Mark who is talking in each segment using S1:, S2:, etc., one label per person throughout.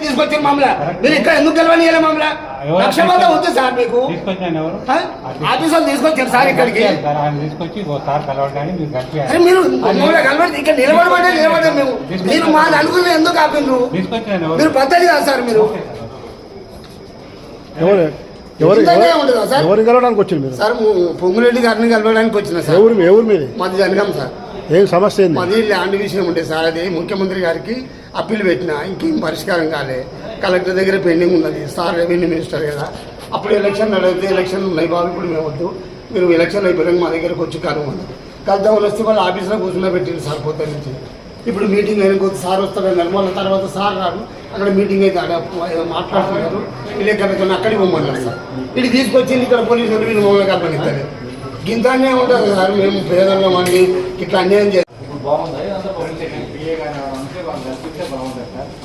S1: తీసుకొచ్చారు మమ్మల్ని. మీరు ఇక్కడ ఎందుకు గెలవనియాలి మమ్మల్ని? లక్ష్యమంతా ఉంది సార్ మీకు. ఆఫీసర్లు తీసుకొచ్చారు సార్ ఇక్కడికి. మీరు మమ్మల్ని కలవడి ఇక్కడ నిలబడమంటే నిలబడ్డారు మేము. మీరు మా నలుగురు ఎందుకు ఆపిండ్రు? మీరు పద్ధతి కాదు సార్. మీరు
S2: ఎవరిని కలవడానికి వచ్చింది మీరు?
S1: సార్ పొంగురెడ్డి గారిని కలవడానికి వచ్చిన సార్.
S2: ఎవరు మీది?
S1: మాది జనగాం సార్.
S2: ఏం సమస్య ఏంది?
S1: మాది ల్యాండ్ విషయం ఉంటే సార్, అది ముఖ్యమంత్రి గారికి అప్పీల్ పెట్టినా ఇంకేం పరిష్కారం కాలే. కలెక్టర్ దగ్గర పెండింగ్ ఉన్నది. సార్ రెవెన్యూ మినిస్టర్ కదా, అప్పుడు ఎలక్షన్ నడితే ఎలక్షన్లు ఉన్నాయి బాబు, ఇప్పుడు మేము వద్దు, మీరు ఎలక్షన్ అయిపోయాక మా దగ్గరకు వచ్చి కలుద్దామని వస్తే వాళ్ళు ఆఫీస్లో కూర్చున్నా పెట్టింది సార్ పొద్దు నుంచి. ఇప్పుడు మీటింగ్ అయిన కొద్ది సార్ వస్తారన్నారు. మళ్ళీ తర్వాత సార్ రాడు, అక్కడ మీటింగ్ అయితే మాట్లాడుతున్నారు. విలేకరులతో అక్కడికి పోమన్నారు సార్. ఇటు తీసుకొచ్చి ఇక్కడ పోలీసులు వీళ్ళు మమ్మల్ని కల్పనిస్తారు. గింత అన్యాయం ఉంటుంది సార్. మేము పేదల్లో మంది ఇట్లా అన్యాయం చేస్తాం.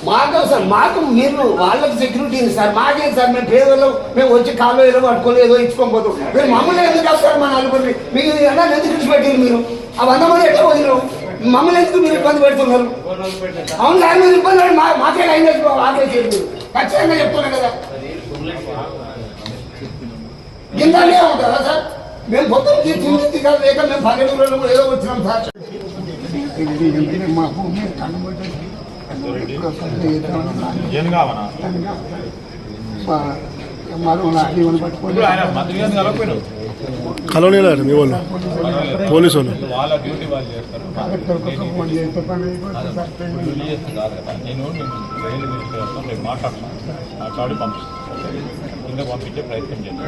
S1: మాకు సార్, మాకు మీరు వాళ్ళకి సెక్యూరిటీ ఉంది సార్, మాకేం సార్? మేము పేదలు, మేము వచ్చి కాళ్ళు ఏదో పట్టుకొని ఏదో ఇచ్చుకోకపోతాం. మీరు మమ్మల్ని ఎందుకు వస్తారు? మా నలుగురిని మీకు ఎలా ఎందుకు విడిచిపెట్టారు? మీరు ఆ 100 మంది ఎట్లా వదిలేరు? మమ్మల్ని ఎందుకు మీరు ఇబ్బంది పెడుతున్నారు? అవును సార్, మీరు ఇబ్బంది పడి మాకే లైన్ ఆపేసేది ఖచ్చితంగా చెప్తున్నా కదా. గిందనే ఉంటుందా సార్? మేము మొత్తం తిండి కాదు లేక మేము 12 రోజులు ఏదో వచ్చినాం సార్. మా భూమి
S2: కలోనీ మీ వాళ్ళు పోలీసు వాళ్ళు
S3: పంపించే ప్రయత్నం చేయండి.